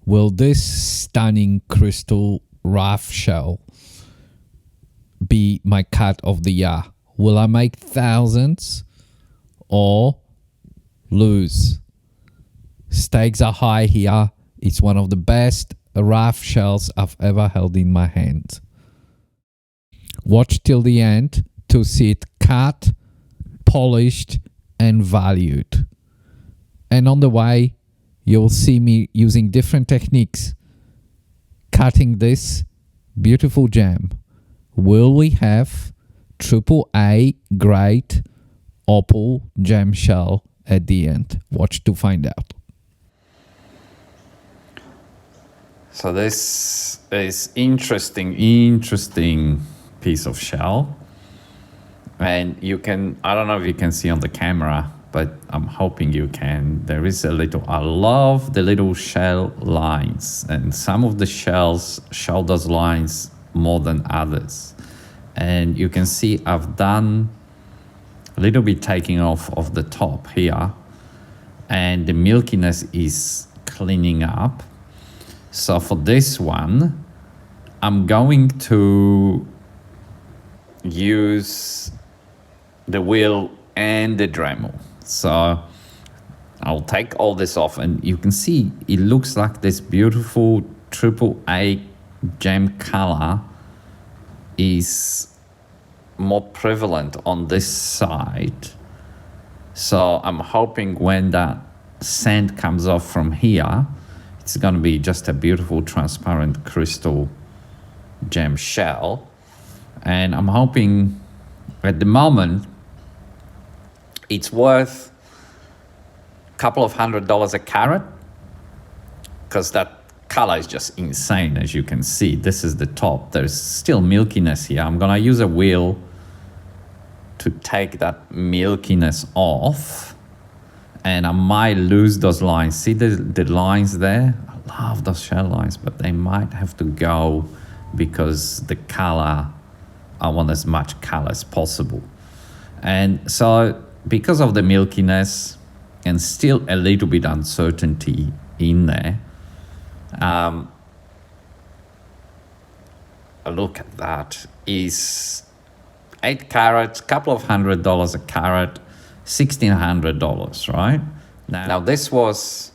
Will this stunning crystal rough shell be my cut of the year? Will I make thousands or lose? Stakes are high here. It's one of the best rough shells I've ever held in my hand. Watch till the end to see it cut, polished, and valued. And on the way, you'll see me using different techniques cutting this beautiful gem. Will we have AAA grade Opal gem shell at the end? Watch to find out. So this is interesting piece of shell. And you can, I don't know if you can see on the camera, but I'm hoping you can. There is a little, I love the little shell lines, and some of the shells show those lines more than others. And you can see I've done a little bit taking off of the top here, and the milkiness is cleaning up. So for this one, I'm going to use the wheel and the Dremel. So I'll take all this off, and you can see it looks like this beautiful AAA gem color is more prevalent on this side. So I'm hoping when that sand comes off from here, it's going to be just a beautiful transparent crystal gem shell. And I'm hoping at the moment it's worth a couple of $100 a carat, because that color is just insane. As you can see, this is the top. There's still milkiness here. I'm gonna use a wheel to take that milkiness off, and I might lose those lines. See the lines there? I love those shell lines, but they might have to go because the color, I want as much color as possible. And so because of the milkiness and still a little bit uncertainty in there, look at that, is 8 carats, couple of $100 a carat, $1,600, right? Now this was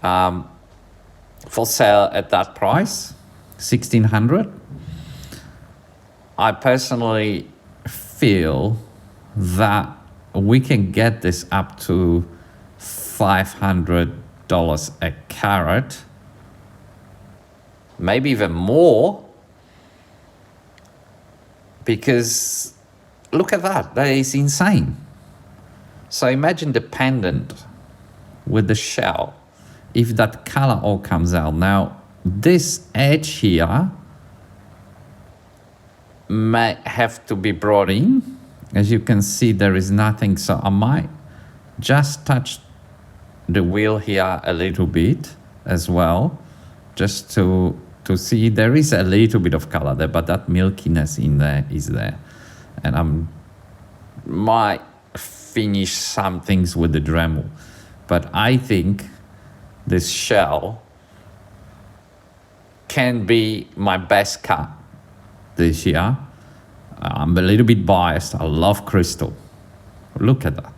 for sale at that price, $1,600. I personally feel that we can get this up to $500 a carat, maybe even more, because look at that, that is insane. So imagine the pendant with the shell, if that color all comes out. Now this edge here may have to be brought in. As you can see, there is nothing, so I might just touch the wheel here a little bit as well, just to see. There is a little bit of color there, but that milkiness in there is there. And I might finish some things with the Dremel, but I think this shell can be my best cut this year. I'm a little bit biased. I love crystal. Look at that.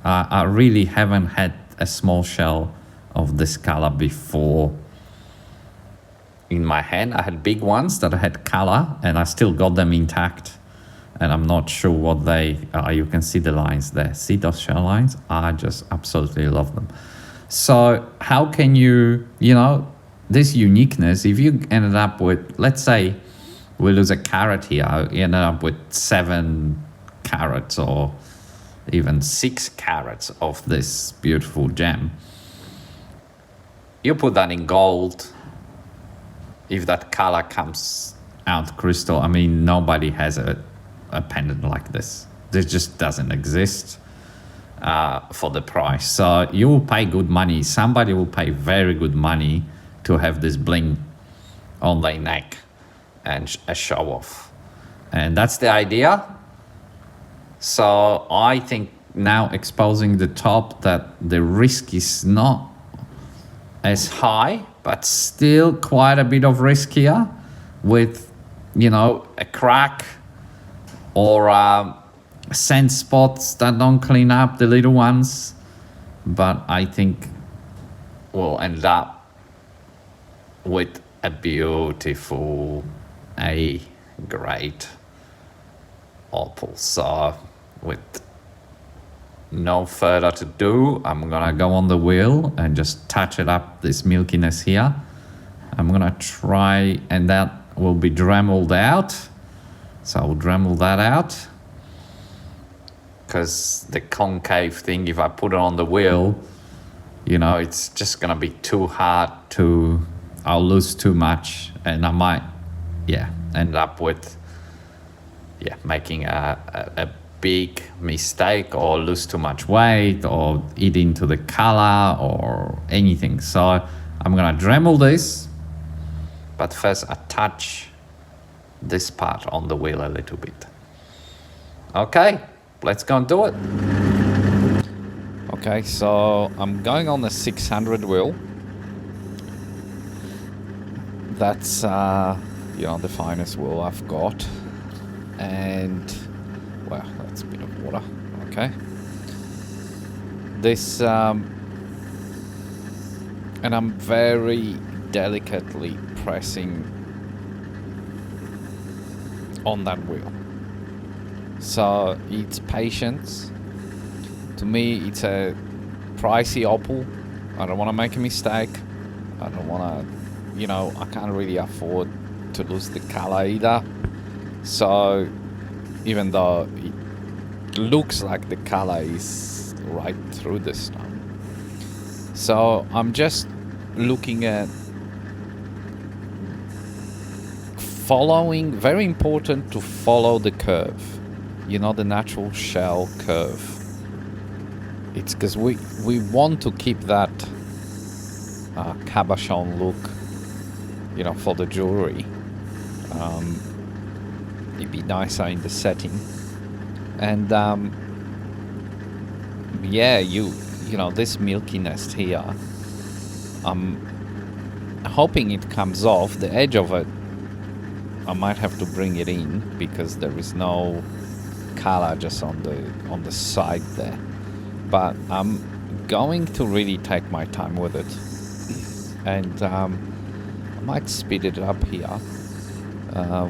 I really haven't had a small shell of this color before in my hand. I had big ones that had color, and I still got them intact. And I'm not sure what they are. You can see the lines there. See those shell lines? I just absolutely love them. So how can you, this uniqueness, if you ended up with, let's say, we lose a carat here, you end up with 7 carats or even 6 carats of this beautiful gem. You put that in gold, if that color comes out crystal, I mean, nobody has a pendant like this. This just doesn't exist for the price. So you will pay good money. Somebody will pay very good money to have this bling on their neck and a show off. And that's the idea. So I think now exposing the top, that the risk is not as high, but still quite a bit of risk here with, you know, a crack or sand spots that don't clean up the little ones. But I think we'll end up with a beautiful A grade Opal. So with no further to do, I'm gonna go on the wheel and just touch it up, this milkiness here. I'm gonna try, and that will be Dremeled out. So I'll Dremel that out, because the concave thing, if I put it on the wheel, you know, it's just gonna be too hard to, I'll lose too much, and I might, end up with, making a big mistake, or lose too much weight, or eat into the color, or anything. So I'm gonna Dremel this, but first I touch this part on the wheel a little bit. Okay, let's go and do it. Okay, so I'm going on the 600 wheel. That's the finest wheel I've got, and well, that's a bit of water. Okay, this and I'm very delicately pressing on that wheel, so it's patience. To me, it's a pricey Opal. I don't want to make a mistake. I don't want to, I can't really afford to lose the color either. So even though it looks like the color is right through the stone, so I'm just looking at following. Very important to follow the curve, the natural shell curve. It's because we want to keep that cabochon look, for the jewelry. It'd be nicer in the setting. And this milkiness here, I'm hoping it comes off. The edge of it, I might have to bring it in, because there is no color just on the side there. But I'm going to really take my time with it, and I might speed it up here.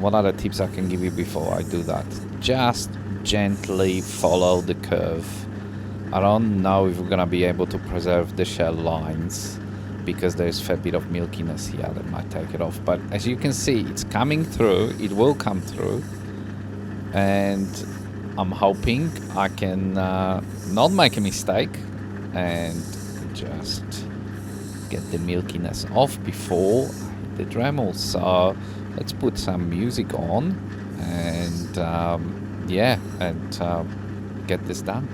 What other tips I can give you before I do that? Just gently follow the curve. I don't know if we're gonna be able to preserve the shell lines, because there's a fair bit of milkiness here that might take it off. But as you can see, it's coming through. It will come through, and I'm hoping I can not make a mistake and just get the milkiness off before I hit the Dremel. So let's put some music on and get this done.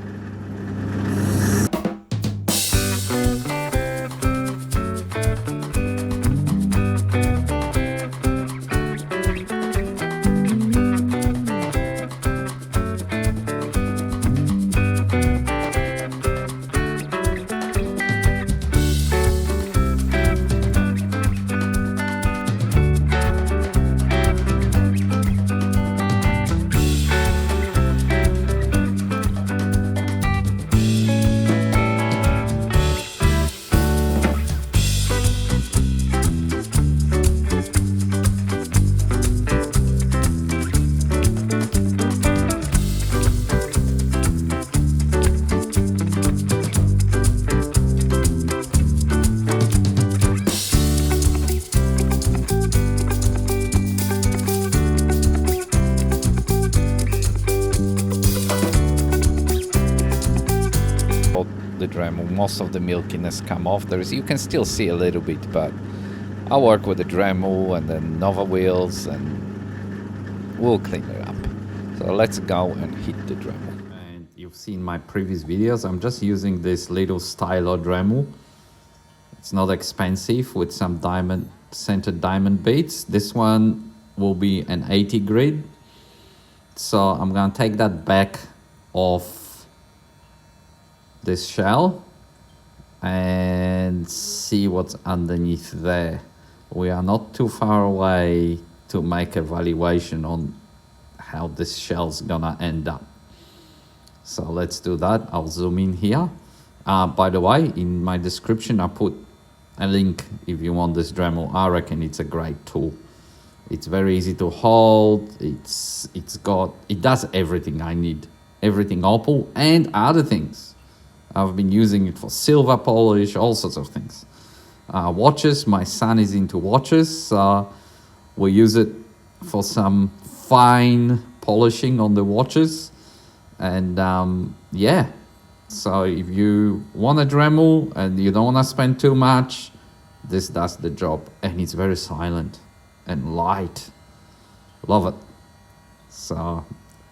The Dremel, most of the milkiness come off. You can still see a little bit, but I'll work with the Dremel and then Nova wheels, and we'll clean it up. So let's go and hit the Dremel. And you've seen my previous videos. I'm just using this little stylo Dremel. It's not expensive, with some centered diamond beads. This one will be an 80 grit. So I'm gonna take that back off this shell and see what's underneath there. We are not too far away to make a valuation on how this shell's gonna end up. So let's do that. I'll zoom in here. By the way, in my description, I put a link if you want this Dremel. I reckon it's a great tool. It's very easy to hold. It does everything I need. Everything Opal and other things. I've been using it for silver polish, all sorts of things. Watches, my son is into watches. We use it for some fine polishing on the watches. And yeah, so if you want a Dremel and you don't want to spend too much, this does the job. And it's very silent and light. Love it. So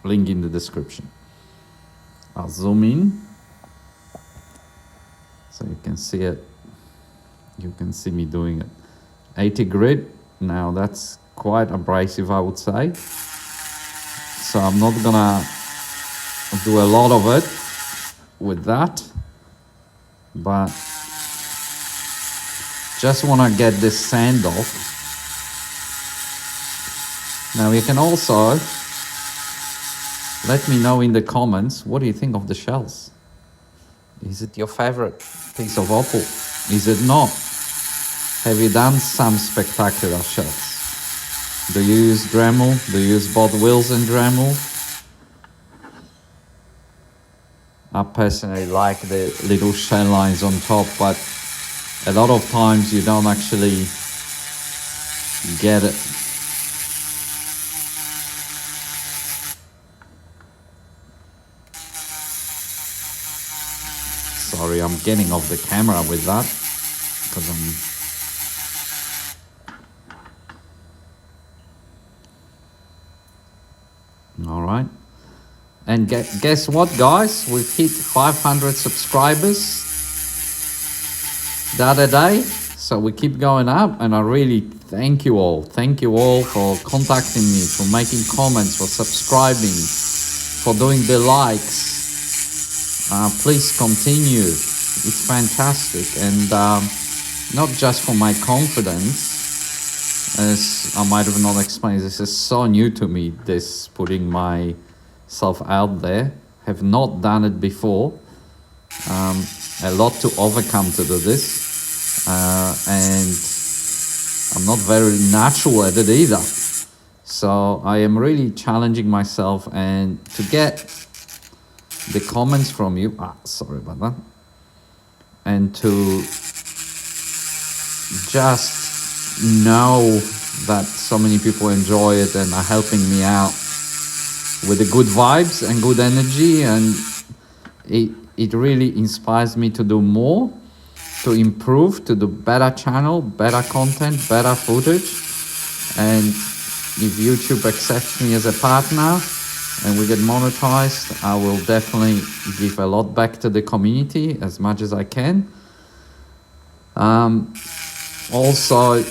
link in the description. I'll zoom in so you can see it. You can see me doing it. 80 grit. Now that's quite abrasive, I would say. So I'm not gonna do a lot of it with that, but just want to get this sand off. Now you can also let me know in the comments, what do you think of the shells? Is it your favorite piece of Opal? Is it not? Have you done some spectacular shells? Do you use Dremel? Do you use both wheels and Dremel? I personally like the little shell lines on top, but a lot of times you don't actually get it. Sorry, I'm getting off the camera with that because all right. And guess what, guys? We've hit 500 subscribers the other day. So we keep going up, and I really thank you all. Thank you all for contacting me, for making comments, for subscribing, for doing the likes. Please continue. It's fantastic. And not just for my confidence, as I might have not explained, this is so new to me, this putting myself out there. Have not done it before. A lot to overcome to do this. And I'm not very natural at it either. So I am really challenging myself, and to get the comments from you, sorry about that, and to just know that so many people enjoy it and are helping me out with the good vibes and good energy, and it really inspires me to do more, to improve, to do better channel, better content, better footage. And if YouTube accepts me as a partner and we get monetized, I will definitely give a lot back to the community as much as I can. Also,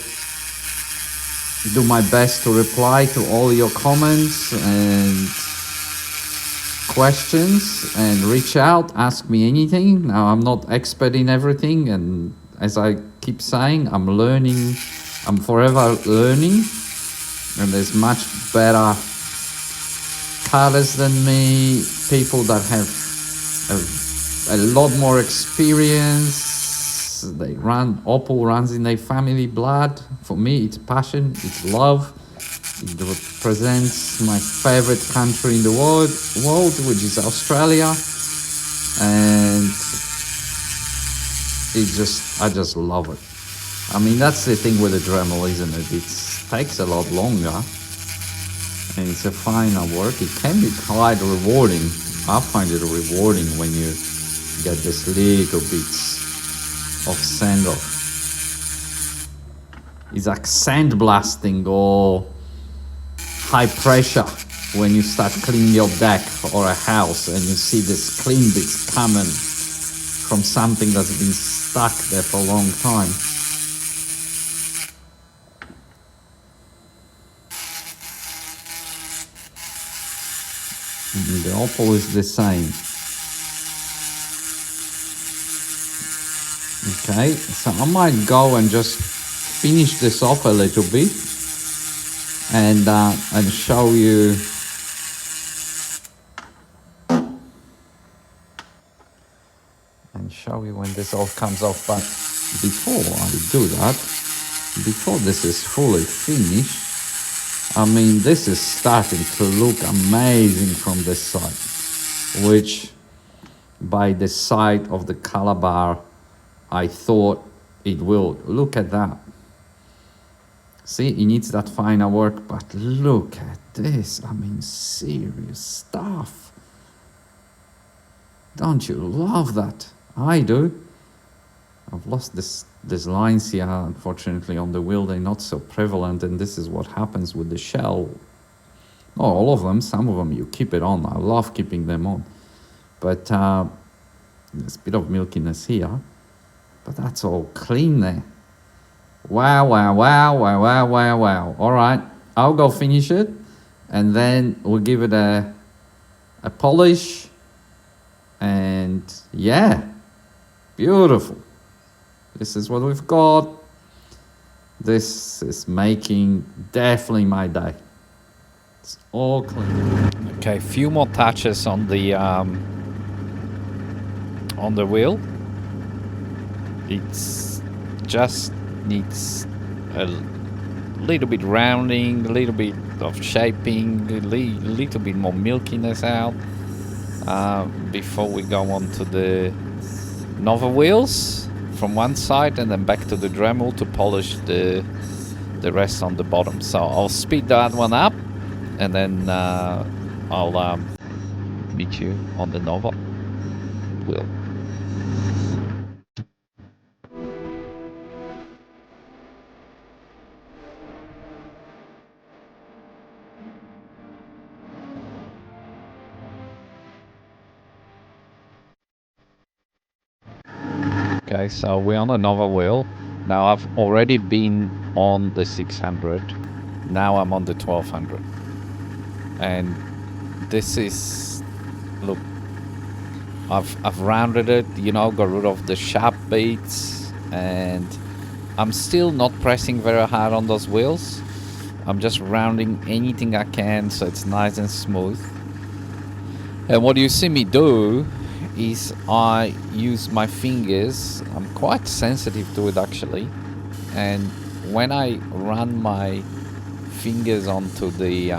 do my best to reply to all your comments and questions, and reach out, ask me anything. Now, I'm not expert in everything, and as I keep saying, I'm learning, I'm forever learning, and there's much better cutters than me, people that have a lot more experience. Opal runs in their family blood. For me, it's passion, it's love. It represents my favorite country in the world, which is Australia, and I just love it. I mean, that's the thing with the Dremel, isn't it? It takes a lot longer, and it's a finer work. It can be quite rewarding. I find it rewarding when you get this little bits of sand off. It's like sandblasting or high pressure when you start cleaning your deck or a house and you see this clean bits coming from something that's been stuck there for a long time. And the Opal is the same. Okay, so I might go and just finish this off a little bit and show you when this all comes off. But before I do that, before this is fully finished, I mean, this is starting to look amazing from this side, which by the side of the color bar, I thought it will. Look at that. See, it needs that finer work, but look at this. I mean, serious stuff. Don't you love that? I do. I've lost these lines here, unfortunately, on the wheel. They're not so prevalent, and this is what happens with the shell. Not all of them, some of them you keep it on. I love keeping them on. But there's a bit of milkiness here, but that's all clean there. Wow, wow, wow, wow, wow, wow, wow. All right, I'll go finish it, and then we'll give it a polish, and yeah, beautiful. This is what we've got. This is making definitely my day. It's all clean. Okay, a few more touches on the wheel. It's just needs a little bit rounding, a little bit of shaping, a little bit more milkiness out before we go on to the Nova wheels from one side and then back to the Dremel to polish the rest on the bottom. So I'll speed that one up and then I'll meet you on the Nova wheel. Okay, so we're on a Nova wheel. Now I've already been on the 600. Now I'm on the 1200. And this is, look, I've rounded it, you know, got rid of the sharp beats, and I'm still not pressing very hard on those wheels. I'm just rounding anything I can so it's nice and smooth. And what you see me do is I use my fingers. I'm quite sensitive to it actually, and when I run my fingers onto the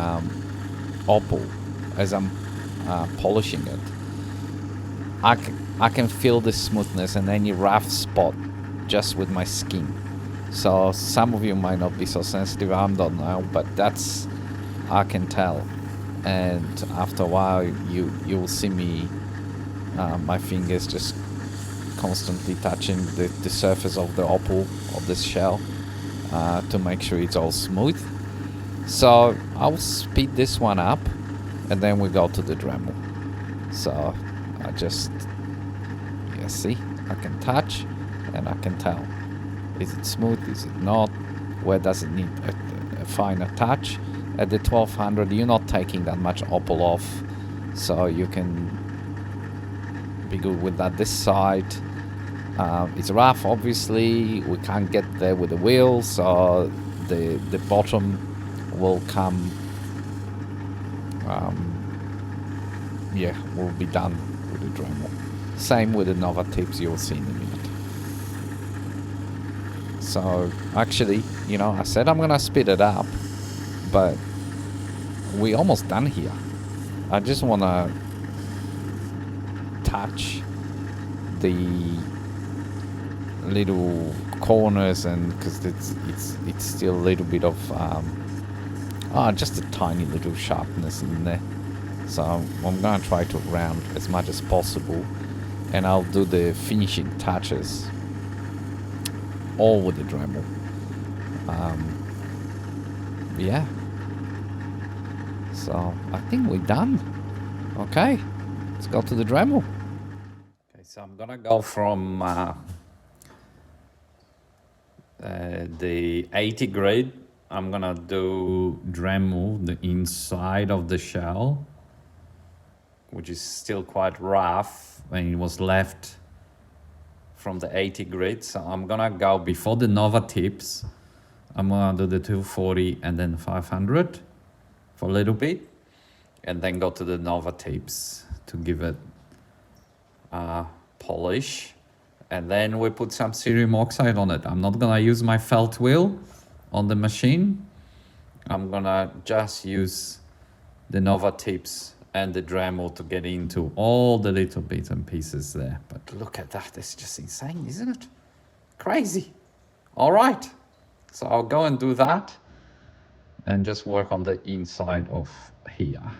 Opal as I'm polishing it, I can feel the smoothness and any rough spot just with my skin. So some of you might not be so sensitive, I don't know, but that's, I can tell. And after a while you will see me my fingers just constantly touching the surface of the Opal, of this shell, to make sure it's all smooth. So I'll speed this one up and then we go to the Dremel. So I just, yeah, see, I can touch and I can tell. Is it smooth? Is it not? Where does it need a finer touch? At the 1200, you're not taking that much Opal off, so you can be good with that. This side, it's rough, obviously. We can't get there with the wheel, so the bottom will come. Yeah, we'll be done with the Dremel. Same with the Nova tips, you'll see in a minute. So actually, you know, I said I'm gonna speed it up, but we're almost done here. I just wanna touch the little corners, and because it's still a little bit of just a tiny little sharpness in there. So I'm gonna try to round as much as possible, and I'll do the finishing touches all with the Dremel. Yeah. So I think we're done. Okay, let's go to the Dremel. Okay, so I'm gonna go from the 80 grade. I'm gonna do Dremel the inside of the shell, which is still quite rough, and it was left from the 80 grid. So I'm gonna go before the Nova tips. I'm gonna do the 240 and then 500 for a little bit, and then go to the Nova tips to give it polish. And then we put some cerium oxide on it. I'm not gonna use my felt wheel on the machine. I'm gonna just use the Nova tips and the Dremel to get into all the little bits and pieces there. But look at that, it's just insane, isn't it? Crazy. All right, so I'll go and do that and just work on the inside of here.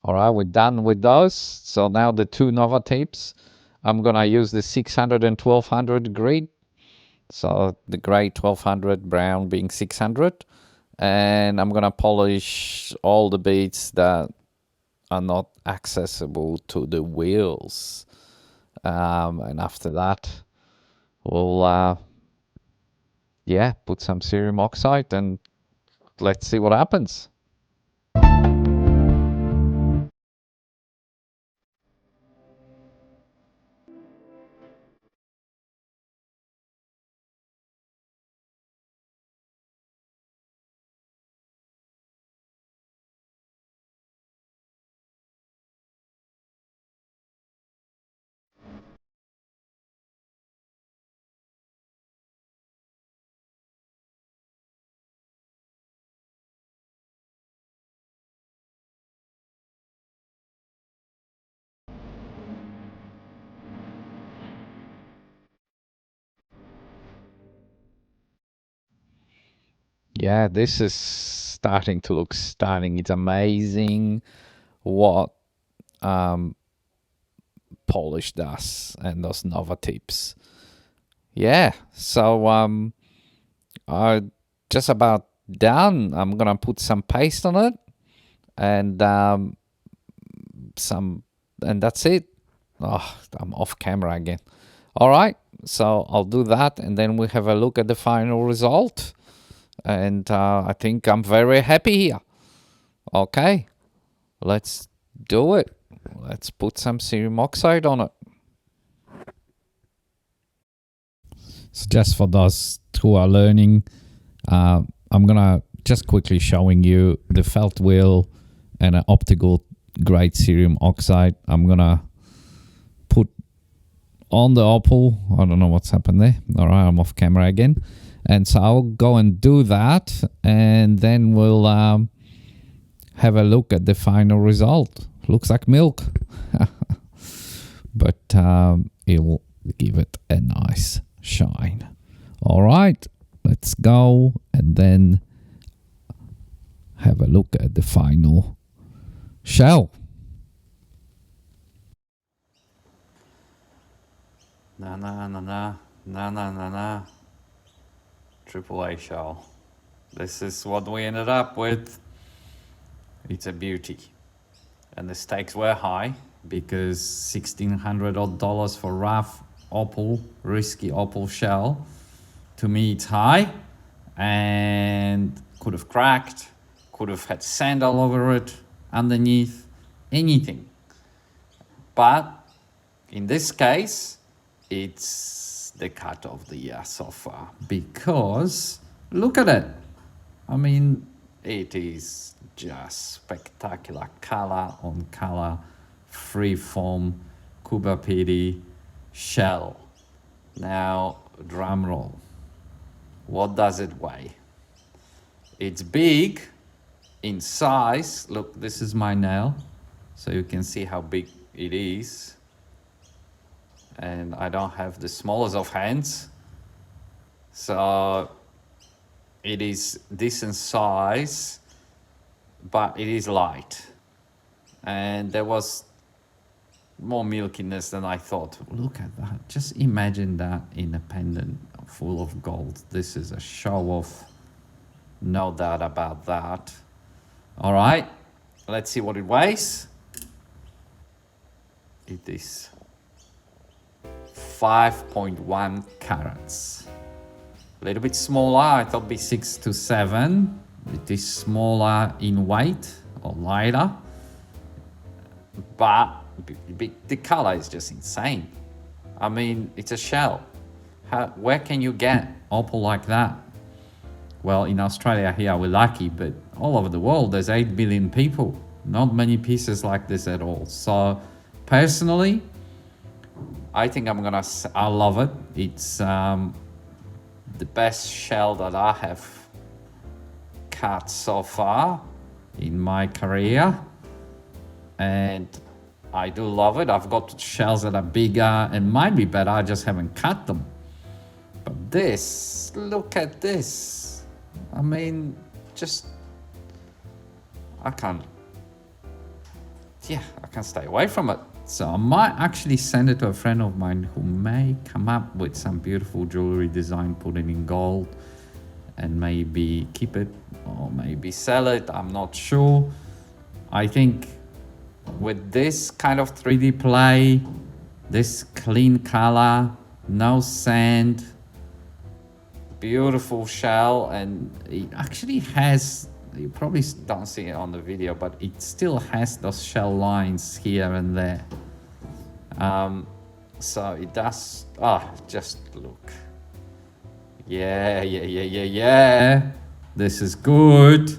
All right, we're done with those. So now the two Nova tapes, I'm gonna use the 600 and 1200 grid. So the gray 1200, brown being 600. And I'm gonna polish all the bits that are not accessible to the wheels. And after that, we'll put some cerium oxide and let's see what happens. Yeah, this is starting to look stunning. It's amazing what polish does and those Nova tips. Yeah, so just about done. I'm gonna put some paste on it and and that's it. Oh, I'm off camera again. All right, so I'll do that and then we have a look at the final result. And I think I'm very happy here. Okay, let's do it. Let's put some cerium oxide on it. So just for those who are learning, I'm gonna just quickly showing you the felt wheel and an optical grade cerium oxide. I'm gonna put on the Opal. I don't know what's happened there. All right, I'm off camera again. And so I'll go and do that, and then we'll have a look at the final result. Looks like milk, but it'll give it a nice shine. All right, let's go and then have a look at the final shell. Na na na na na na na na. AAA shell. This is what we ended up with. It's a beauty. And the stakes were high because $1,600 odd for rough Opal, risky Opal shell. To me, it's high and could have cracked, could have had sand all over it, underneath, anything. But in this case, it's the cut of the year so far because look at it. I mean, it is just spectacular color on color, freeform, Cuba Pedy shell. Now, drum roll. What does it weigh? It's big in size. Look, this is my nail, so you can see how big it is. And I don't have the smallest of hands, so it is decent size, but it is light. And there was more milkiness than I thought. Look at that. Just imagine that in a pendant. full of gold. This is a show off, no doubt about that. All right, let's see what it weighs. It is 5.1 carats. A little bit smaller. I thought it'd be 6 to 7. It is smaller in weight or lighter, but the color is just insane. I mean, it's a shell. Where can you get opal like that? Well, in Australia here we're lucky, but all over the world there's 8 billion people. Not many pieces like this at all. So personally, I think I love it. It's the best shell that I have cut so far in my career, and I do love it. I've got shells that are bigger and might be better, I just haven't cut them. But this, look at this. I mean, I can't stay away from it. So I might actually send it to a friend of mine who may come up with some beautiful jewelry design, put it in gold, and maybe keep it or maybe sell it. I'm not sure. I think with this kind of 3D play, this clean color, no sand, beautiful shell, and it actually has, you probably don't see it on the video, but it still has those shell lines here and there. So it does, just look. Yeah. This is good.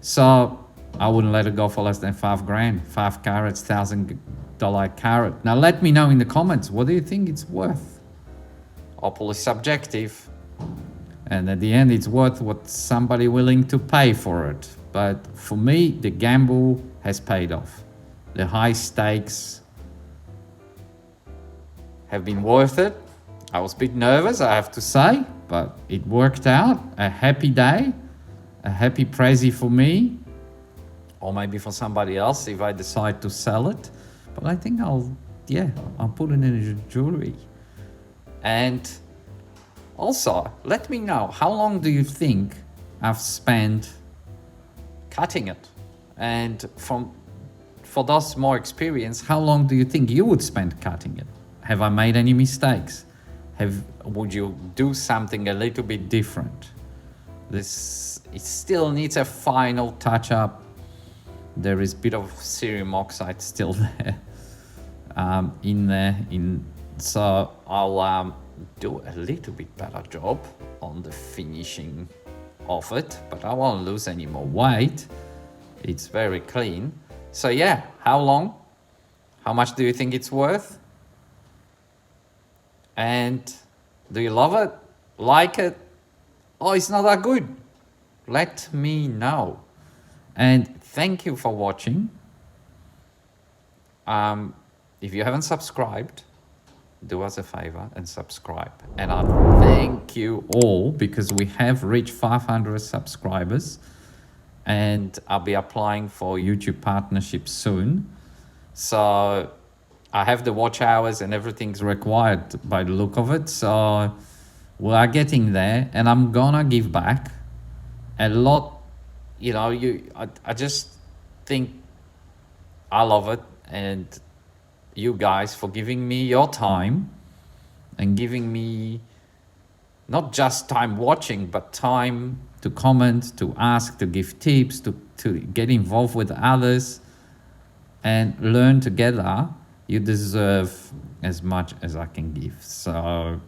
So I wouldn't let it go for less than 5 grand. 5 carats, $1,000 carat. Now let me know in the comments, what do you think it's worth? Opal is subjective. And at the end, it's worth what somebody willing to pay for it. But for me, the gamble has paid off. The high stakes have been worth it. I was a bit nervous, I have to say, but it worked out. A happy day, a happy prezi for me, or maybe for somebody else if I decide to sell it. But I think I'll put it in jewelry. And also, let me know, how long do you think I've spent cutting it? And for those more experienced, how long do you think you would spend cutting it? Have I made any mistakes? Would you do something a little bit different? It still needs a final touch up. There is a bit of cerium oxide still there, so I'll do a little bit better job on the finishing of it, but I won't lose any more weight. It's very clean. So yeah, how long? How much do you think it's worth? And do you love it? Like it? Oh, it's not that good? Let me know. And thank you for watching. If you haven't subscribed, do us a favor and subscribe. And I thank you all, because we have reached 500 subscribers, and I'll be applying for YouTube partnership soon. So I have the watch hours and everything's required by the look of it. So we are getting there, and I'm gonna give back a lot. You know, I just think I love it, and you guys for giving me your time and giving me not just time watching, but time to comment, to ask, to give tips, to get involved with others and learn together. You deserve as much as I can give. So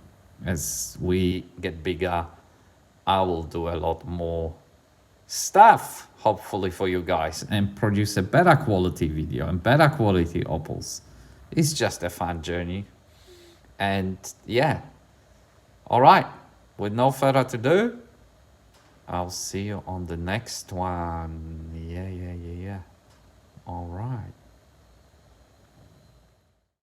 as we get bigger, I will do a lot more stuff, hopefully, for you guys, and produce a better quality video and better quality opals. It's just a fun journey. And yeah, all right, with no further ado, I'll see you on the next one. Yeah. All right.